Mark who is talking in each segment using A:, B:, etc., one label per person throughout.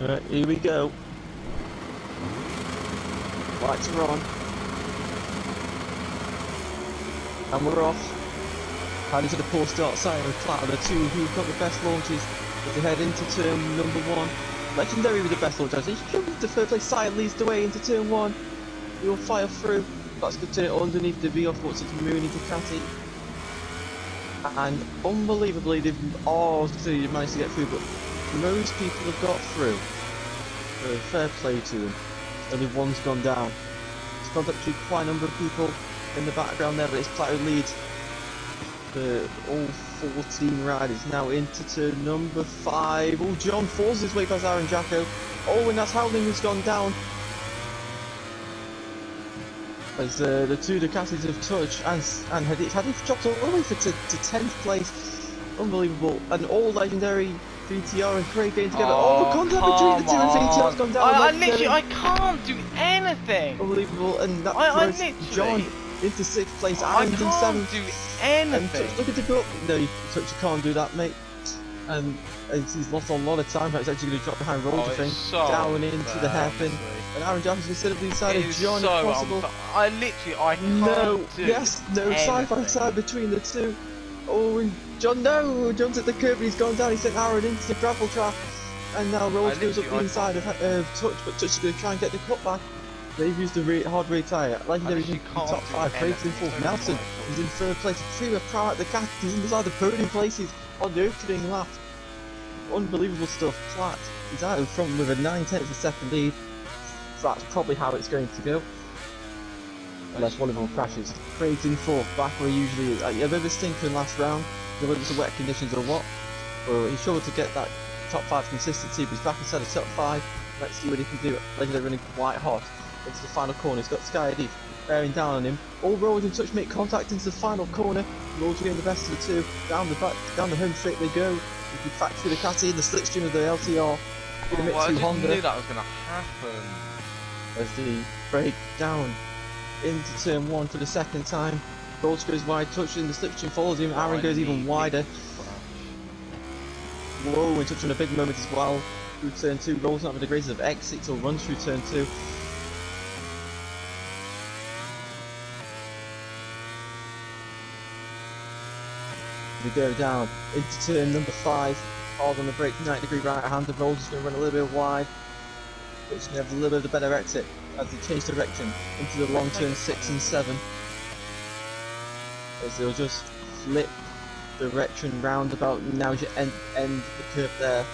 A: Alright, here we go. Lights are on. And we're off. Heading to the poor start side of the Clatter, the two who've got the best launches as they head into turn number 1. Legendary with the best launch. He jumped into third place. Side leads the way into turn 1. We will fire through. That's going to turn it underneath the V-off-46 Mooney Ducati. And unbelievably, they've managed to get through, but most people have got through. So fair play to them. Only one's gone down. It's got actually quite a number of people in the background there, but it's Plateau lead. All 14 riders now into turn number 5. Oh, John forces his way past Aaron Jacko. Oh, and that's Howling who's gone down. As the two Ducatis have touched, and Hadith dropped all the way to 10th place. Unbelievable. And all legendary VTR and Craig getting together. Oh, the contact between the two, and VTR's gone down.
B: I can't do anything.
A: Unbelievable. And that throws John into 6th place. Aaron's in 7th.
B: I can't do anything.
A: And look at the go. No, you can't do that, mate. And he's lost a lot of time. But it's actually going to drop behind Roger down into the hairpin. And Aaron Jacko's instead of the side of John, if possible.
B: I can't do
A: no side by side between the two. Oh, and John, no! John's at the curb, and he's gone down. He sent Aaron into the gravel trap. And now Rhodes goes up the inside of Touch, but Touch is going to try and get the cut back. They've used the hard rear tyre. Legendary's in top 5, Craig's in 4th. Nelson is in 3rd place. Freeman Proud at the cat. He's inside the podium places on the opening lap. Unbelievable stuff. Platt is out in front with a 9/10 of second lead. So that's probably how it's going to go. Unless one of them crashes. Craig's in 4th, back where he usually is. A bit of a stinker in last round. I don't know if it's the wet conditions or what. But he struggled to get that top 5 consistency, but he's back inside the top 5. Let's see what he can do. Legendary running quite hot into the final corner. He's got Sky Deep bearing down on him. All Rhodes and Touch make contact into the final corner. Rhodes getting the best of the two. Down the home straight they go. With the factory Ducati in the slipstream of the LTR.
B: I just knew that was going to happen.
A: As they break down into turn 1 for the second time. Rhodes goes wide, Touch in the slipstream follows him. Aaron goes even wider. Whoa, and Touch on a big moment as well. Through turn 2, Rhodes not with the graces of exit or runs through turn 2. We go down into turn number 5, hard on the brake, 90-degree right-hander. Rhodes is going to run a little bit wide, but he's going to have a little bit of a better exit as they change direction into the long turn 6 and 7. As they'll just flip direction roundabout. Now as you end the curve there,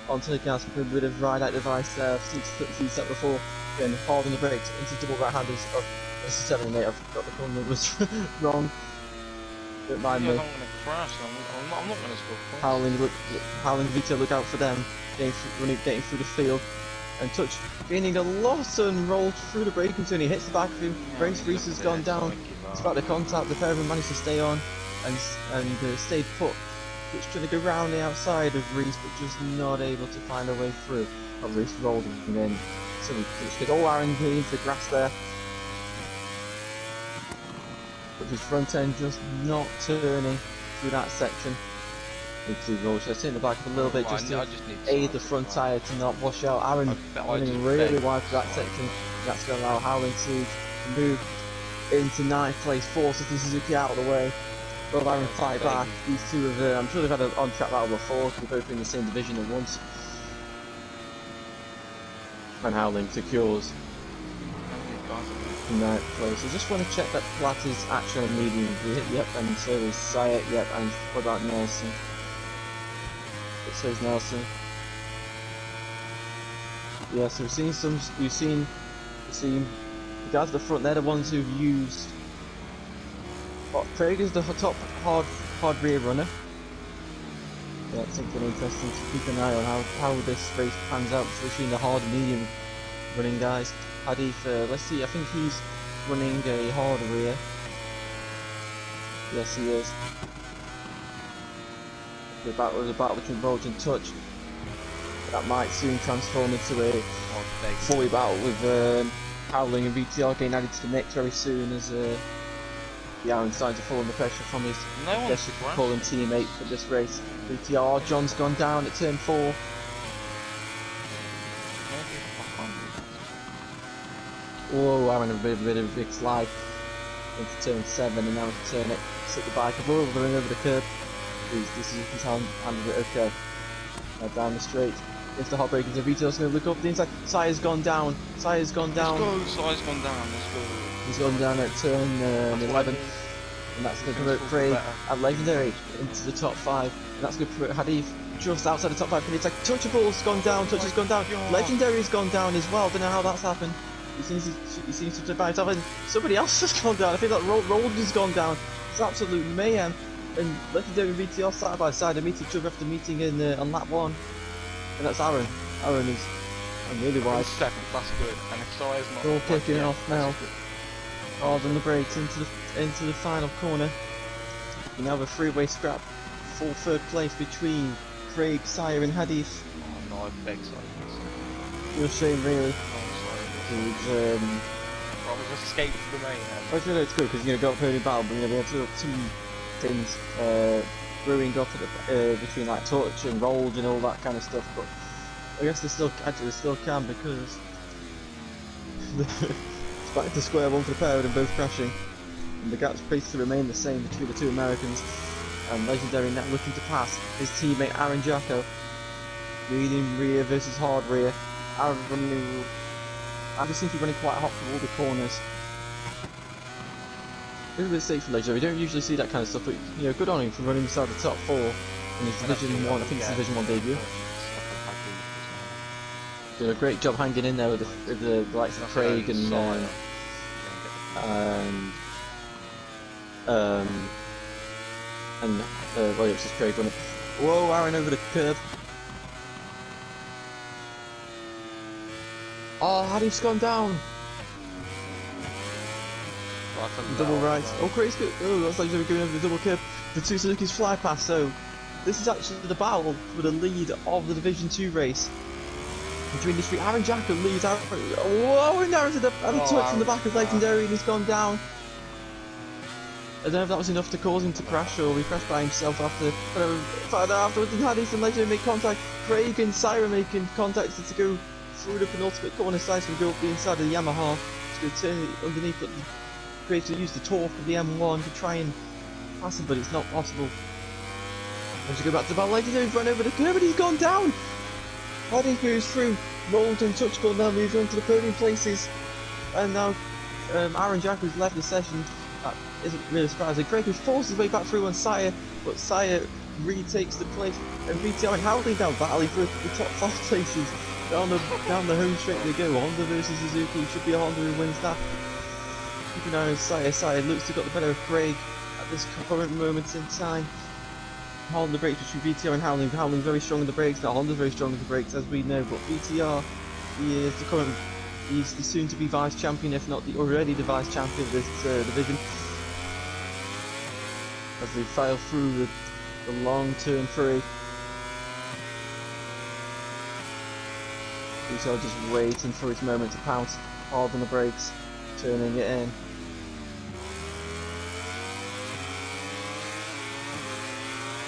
A: onto the gas with a bit of ride-out device there. Seen that before. Then hard on the brakes into double right-handers of 7 and 8. I've got the corner numbers wrong. Don't mind me.
B: I'm not going to crash. I'm not going to score.
A: Howling Vito, look out for them. Getting through the field. And Touch gaining a lot and rolled through the braking turn. He hits the back of him. Brace Reese has gone down. It's about the contact. The pair of them managed to stay on and stayed put. Touch trying to go round the outside of Reese, but just not able to find a way through. But Reese rolled him in. So Touch goes all Aaron into the grass there. But his front end just not turning through that section. Need to roll. So I sit in the back a little bit just to aid the front tyre to not wash out. Aaron running really wide for that section. That's going to allow Howling to move into 9th place, forces the Suzuki out of the way. Both Aaron fight back. These two have, I'm sure they've had an on-track battle before. They've both been in the same division at once. And Howling secures 9th place. I just want to check that Platt is actually on medium. Yep, and so is Sayat. Yep, and what about Nelson? It says Nelson. Yeah, so we've seen the guys at the front. They're the ones who've used. Craig is the top hard rear runner. Yeah, that's something interesting to keep an eye on how this race pans out between the hard and medium running guys. Hadith, let's see, I think he's running a hard rear. Yes, he is. The battle between Rhodes and Touch. That might soon transform into a fully battle with Howling and VTR getting added to the mix very soon as Aaron's starting to fall under pressure from his calling teammate for this race. VTR, John's gone down at turn 4. Whoa, I'm in a bit of a big slide into turn 7, and now into turn 8. Set the bike up over the curb. He's handled it okay. Now down the straight. If the hot break into VTO's going to look up the inside. Sire's gone down. Sire's gone down.
B: Let's go. Sire's gone down. Let's go.
A: He's gone down at turn 11. And that's going to promote Craig at Legendary into the top 5. And that's going to promote Hadif just outside the top 5. And it's like Touchable's gone down. Touch has gone down. Legendary's gone down as well. Don't know how that's happened. He seems to be by himself. And somebody else has gone down. I think that Rolled has gone down. It's absolute mayhem. And Legendary and VTR side by side. They meet each other after meeting in on lap 1. And that's Aaron. Aaron is really wide.
B: Second, that's good. And if Sire's not...
A: All kicking off now. Hard on the brakes into the final corner. You now have a three-way scrap. Full third place between Craig, Sire and Hadif.
B: Oh no, I beg Sire.
A: You're a shame really.
B: I'll just escape to the main.
A: I feel it's good because you're going to go up early battle, but you're going to be able to do 2 things brewing up at the, between like Touch and Rolled and all that kind of stuff. But I guess they still can because it's back to square one for the pair of them both crashing, and the gaps basically remain the same between the 2 Americans. And Legendary now looking to pass his teammate Aaron Jacko. Medium rear versus hard rear. Aaron running. I just seem to be running quite hot for all the corners. A little bit safe for Legendary. We don't usually see that kind of stuff, but you know, good on him for running inside the top 4 in his Division 1. I think it's Division 1 debut. Did a great job hanging in there with the likes of Craig and well, it was just Craig, wasn't it? Whoa, Aaron over the curb. Oh, Hadif's gone down. Double right. Oh, Craig's good. Oh, that's like going over the double curb. The 2 Suzuki's fly past. So this is actually the battle for the lead of the Division 2 race. Between these 3, Aaron Jacko leads out. Whoa, and Aaron's had a touch in the back of Legendary and he's gone down. I don't know if that was enough to cause him to crash or he crashed by himself after. Afterwards, Hadif and Legendary make contact. Craig and Sire making contact to go through the penultimate corner side and go up the inside of the Yamaha. It's going to turn it underneath, but Craig to use the torque of the M1 to try and pass him, but it's not possible. As you go back to the battle, Legendary's run over the curb and he's gone down. Hadif moves through, Rolled and Touchable now moves on to the podium places, and now Aaron Jacko's left the session. That isn't really surprising. Craig has forced his way back through on Sire, but Sire retakes the place, and VTR and Howling now battling for the top 5 places. Down the home straight they go. Honda versus Suzuki. Should be a Honda who wins that. Keep an eye on Sire. Sire looks to have got the better of Craig at this current moment in time. Holding the brakes between VTR and Howling. Howling very strong in the brakes. Now Honda's very strong in the brakes, as we know. But VTR, he is the current. He's the soon-to-be vice champion, if not already the vice champion of this division. As they file through the long turn 3. VTR just waiting for his moment to pounce. Hard on the brakes, turning it in.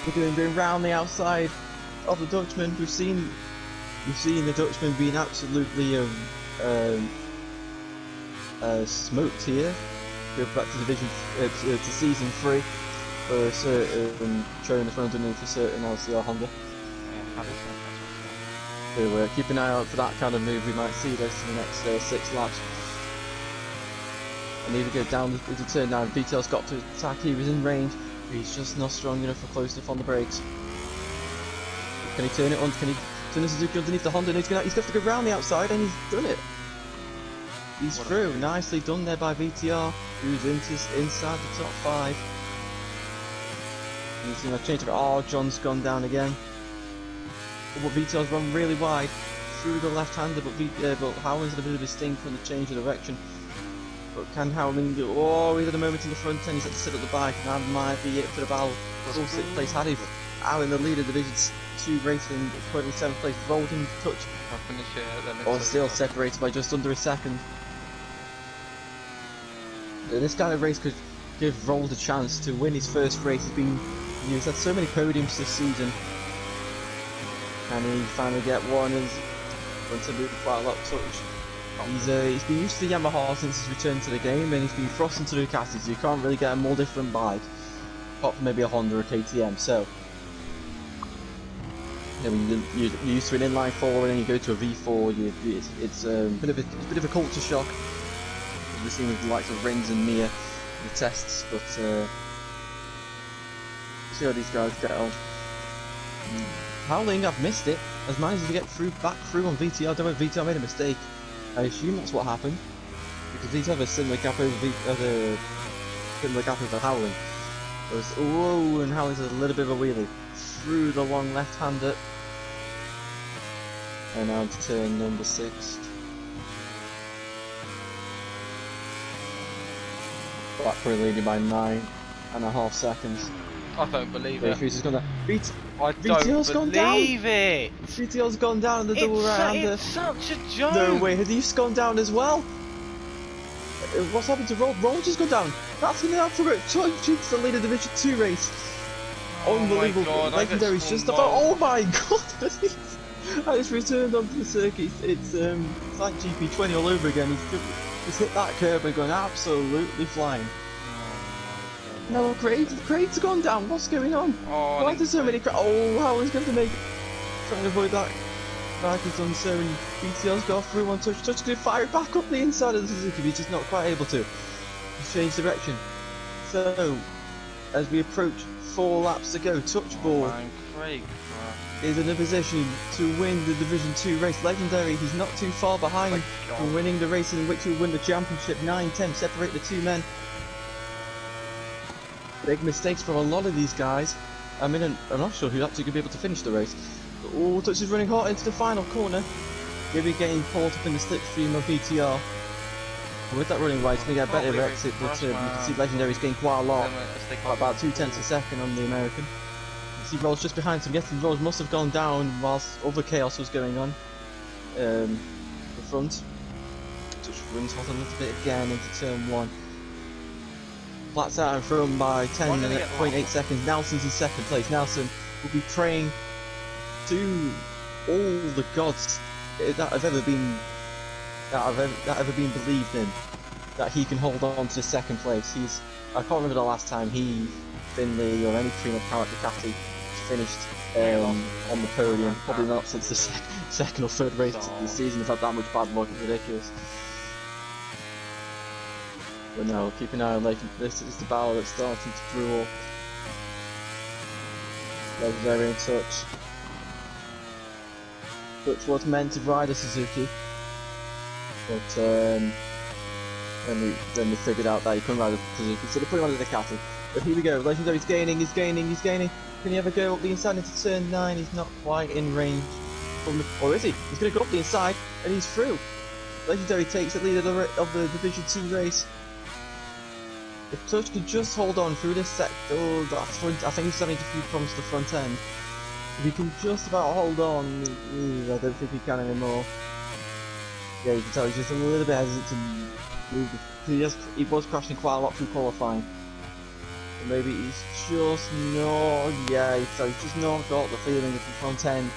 A: We're going round the outside of the Dutchman. We've seen the Dutchman being absolutely smoked here. Go back to division to season 3 for certain showing the front underneath for certain LCR Honda. So keep an eye out for that kind of move. We might see this in the next 6 laps. And either go down the turn now. VTR's got to attack. He was in range. He's just not strong enough or close enough on the brakes. Can he turn it on? Can he turn the Suzuki underneath the Honda? And he's got to go round the outside, and he's done it. He's through. Nicely done there by VTR, who's inside the top 5. And he's going to change it. Oh, John's gone down again. But VTR's run really wide through the left-hander, but Howland's had a bit of a sting from the change of direction. But can Howling do? Oh, he's had a moment in the front end. He's had to sit at the back, and that might be it for the battle. Full 6th place. Hadif out in the lead of Division 2 racing, currently 7th place. Rolled in Touch.
B: I'll finish it.
A: Or still separated by just under a second. This kind of race could give Rolled a chance to win his first race. He's had so many podiums this season. Can he finally get one? He's going to move quite a lot of Touch. He's been used to the Yamaha since his return to the game, and he's been thrust into the Ducati, so you can't really get a more different bike, apart from maybe a Honda or a KTM. So, yeah, when you're used to an inline four and then you go to a V4, it's a bit of a culture shock. We've seen with the likes of Rins and Mia in the tests, but see how these guys get on. Howling, I've missed it. Has managed to get back through on VTR. I don't know if VTR made a mistake. I assume that's what happened, because these have a similar gap over Howling. Whoa, and Howling's a little bit of a wheelie through the long left-hander, and now to turn number 6. Blackberry leading by 9.5 seconds.
C: I don't believe it.
A: Has gone down.
C: I
A: VTR's
C: don't
A: gone down.
C: believe it.
A: VTR's gone down in the double right-hander.
C: It's such a joke.
A: No way, Hadith's gone down as well. What's happened to Roll? Roll's just gone down. That's going to have to touch into the leader Division 2 race. Unbelievable.
C: God,
A: Legendary's just about. Oh my god! I just returned onto the circuit. It's like GP20 all over again. He's hit that curb and going absolutely flying. No, Craig's gone down. What's going on?
C: Oh,
A: why are there so many Oh, Howland's going to make trying to avoid that. Back is done so, and BTR's got through one touch. Touch to fire it back up the inside of the Suzuki, he's just not quite able to. He's changed direction. So, as we approach 4 laps to go, Touchball
C: Craig
A: is in a position to win the Division 2 race. Legendary, he's not too far behind from winning the race in which he'll win the championship. 9-10 separate the 2 men. Big mistakes from a lot of these guys. I'm not sure who's actually going to be able to finish the race. Oh, Touch is running hot into the final corner. Maybe getting caught up in the slipstream of VTR. With that running right, he's going to get a better exit, but you can see Legendary's gained quite a lot. About 2/10 a second on the American. You see Rolls just behind, so I'm guessing Rolls must have gone down whilst other chaos was going on. The front. Touch runs hot a little bit again into turn 1. Flats out in front by 10.8 seconds. Nelson's in second place. Nelson will be praying to all the gods that have ever been believed in, that he can hold on to second place. I can't remember the last time he, Finley, or any team of power at Ducati finished on the podium. Probably not since the second or third race of the season. They've had that much bad luck. It's ridiculous. But no, keep an eye on this is the battle that's starting to brew up. Legendary in touch. Touch was meant to ride a Suzuki, but then they figured out that he couldn't ride a Suzuki, so they put him on the Ducati. But here we go, Legendary's gaining, he's gaining. Can he ever go up the inside into turn 9? He's not quite in range. Or is he? He's going to go up the inside, and he's through. Legendary takes the lead of the Division 2 race. If Touch could just hold on through this sector, I think he's having a few problems to the front end. If he can just about hold on, I don't think he can anymore. Yeah, you can tell he's just a little bit hesitant to move. He was crashing quite a lot through qualifying. But maybe he's just not. Yeah, he's just not got the feeling of the front end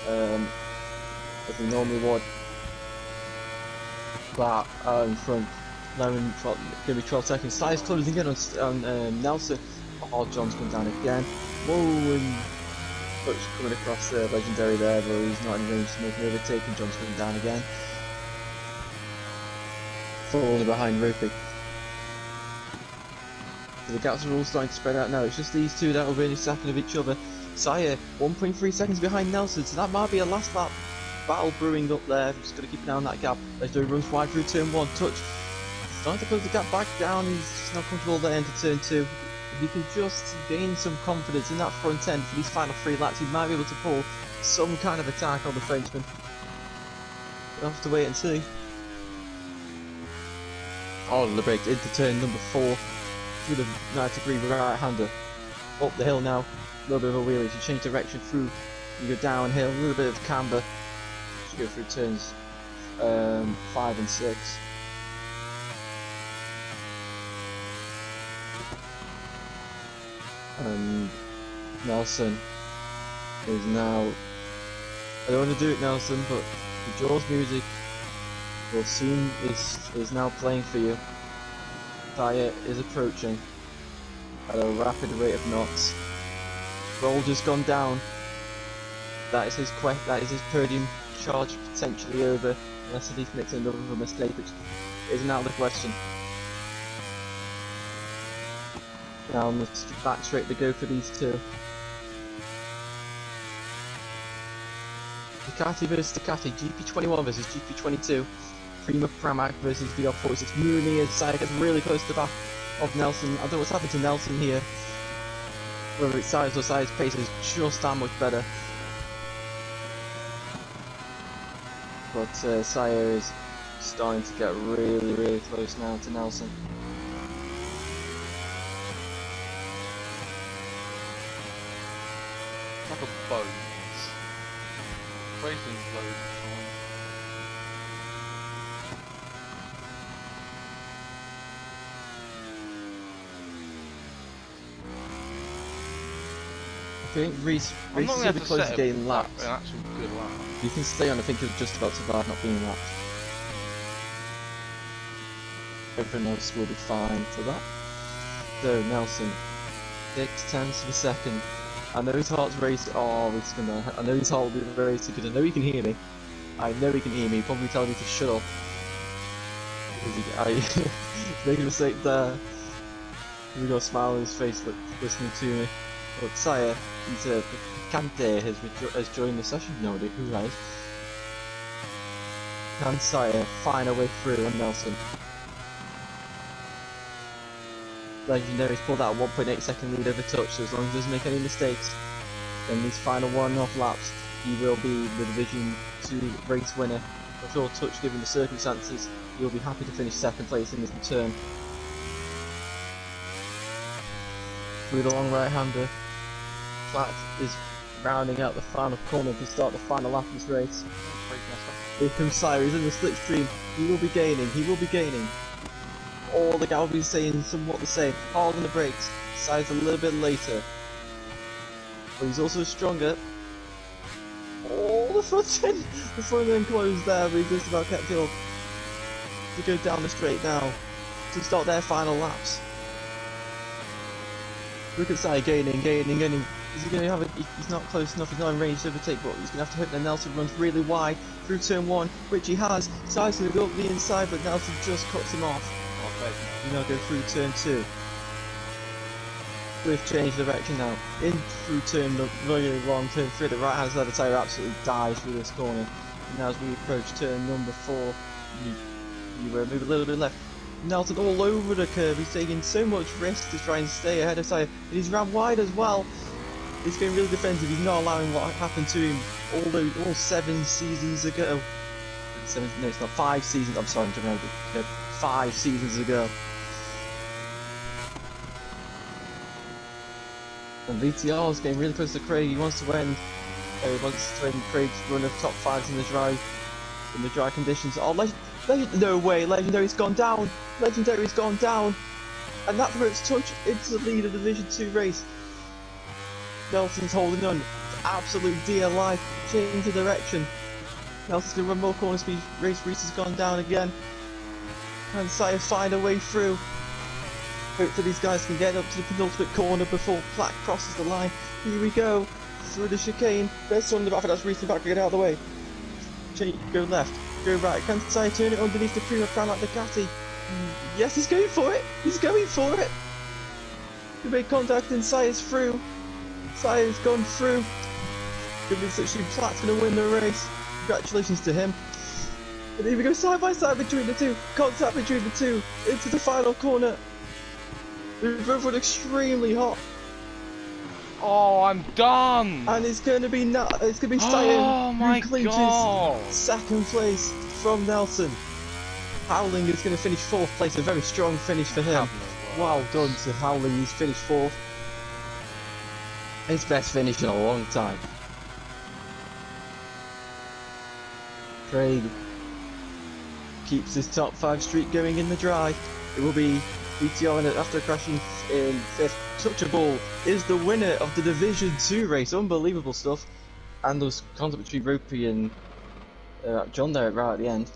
A: as he normally would. But in front. Now in going to be 12 seconds. Size closing in on Nelson. Oh, John's gone down again. Whoa, and Touch coming across the Legendary there, but he's not in range to make an overtake, and John's going down again. Falling behind Rupee. So the gaps are all starting to spread out now. It's just these two that will be in a second of each other. Sire, 1.3 seconds behind Nelson, so that might be a last lap battle brewing up there. Just got to keep an eye on that gap. Legendary runs wide through turn 1. Touch starting to close the gap back down. He's just not comfortable there into turn 2. If he can just gain some confidence in that front end for these final 3 laps, he might be able to pull some kind of attack on the Frenchman. We'll have to wait and see. Oh, the break into turn number 4 through the 90-degree right-hander. Up the hill now, a little bit of a wheelie. If you change direction through, you go downhill, a little bit of camber. Just go through turns 5 and 6. And Nelson is now I don't want to do it, Nelson, but the Jaws music will soon is now playing for you. Tyre is approaching at a rapid rate of knots. Roll just gone down. That is his podium charge potentially over, unless he commits another mistake, which isn't out of the question. Now on the back straight to go for these two. Ducati versus Ducati, GP21 versus GP22, Prima Pramac versus VR46. Mooney as Saya gets really close to the back of Nelson. I don't know what's happened to Nelson here. Whether it's size or size, pace is just that much better. But Saya is starting to get really close now to Nelson.
C: Like a boat. Racing's loads of fun.
A: I think Reese
C: I'm not
A: is
C: going
A: be
C: to
A: close to
C: set
A: getting
C: an
A: lapped.
C: actual good lap.
A: You can stay on, I think you'll just about survive not being lapped. Everyone else will be fine for that. So Nelson, 6/10 of a second. I know his heart's racing. Oh, I know his heart will be racing because I know he can hear me. I know he can hear me. He'll probably tell me to shut up. He's making a mistake there. He's got a smile on his face listening to me. But Saya, Kante has joined the session. No, who has? Can Saya find a way through on Nelson? Legendary's pulled out a 1.8 second lead over Touch, so as long as he doesn't make any mistakes in these final 1.5 laps, he will be the Division 2 race winner. I'm sure Touch, given the circumstances, he'll be happy to finish second place in this return. Through the long right-hander, Platt is rounding out the final corner to start the final lap of this race. Here comes Saya, he's in the slipstream, he will be gaining. All the guy will be saying somewhat the same. Hard on the brakes. Side's a little bit later. But he's also stronger. Oh, the front end! The front end closed there, but he just about kept it up to go down the straight now to start their final laps. Look at Sai gaining. Is he going to have he's not close enough, he's not in range to overtake, but he's going to have to hope that Nelson runs really wide through turn 1, which he has. Sai's going to go up the inside, but Nelson just cuts him off. You now go through turn 2. We've changed direction now. In through turn very long, turn 3, the right hand side of the tyre absolutely dies through this corner. And now as we approach turn number 4, you move a little bit left. Nelson all over the curve, he's taking so much risk to try and stay ahead of Tyre, and he's ran wide as well. He's getting really defensive, he's not allowing what happened to him all 7 seasons ago. No, it's not 5 seasons, I'm sorry, I'm jumping over. 5 seasons ago. And VTR is getting really close to Craig. He wants to end. He wants to end Craig's run of top 5s in the dry conditions. Oh, no way! Legendary's gone down. Legendary's gone down, and that promotes Touch into the lead of the Division 2 race. Nelson's holding on. Absolute dear life. Change of direction. Nelson's gonna run more corner speed. Reese has gone down again. And Saya find a way through. Hopefully these guys can get up to the penultimate corner before Platt crosses the line. Here we go. Through the chicane. There's someone in the back, that's Reese in the back, get out of the way. Go left, go right. Can Saya turn it underneath the Prima Pramac Ducati? Yes, he's going for it! He's going for it! He made contact and Saya's through. Saya's gone through. Could be such Platt's gonna win the race. Congratulations to him. And here we go, side by side between the two. Contact between the two. Into the final corner. They both run extremely hot.
C: Oh, I'm done!
A: And it's going to be Saya who clinches second place from Nelson. Howling is going to finish 4th place, a very strong finish for him. Well done to Howling, he's finished 4th. His best finish in a long time. Craig keeps his top 5 streak going in the dry. It will be VTR after crashing in 5th. Touchable is the winner of the Division 2 race. Unbelievable stuff. And there was contact between Rupee and John there right at the end.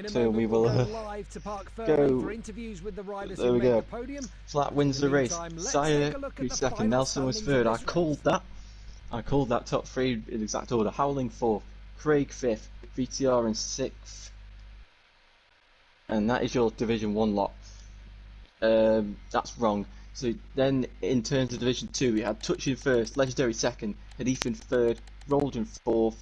A: So we will
D: live to Park
A: go.
D: for interviews with the riders
A: There
D: who
A: we
D: made
A: go.
D: the podium.
A: Flat wins the race. Sire who's second. Nelson was third. I called that. I called that top three in exact order. Howling fourth. Craig fifth. VTR in sixth. And that is your Division 1 lot. That's wrong. So then in terms of Division 2 we had Touch in first, Legendary second, Hadith in third, Rolled in fourth,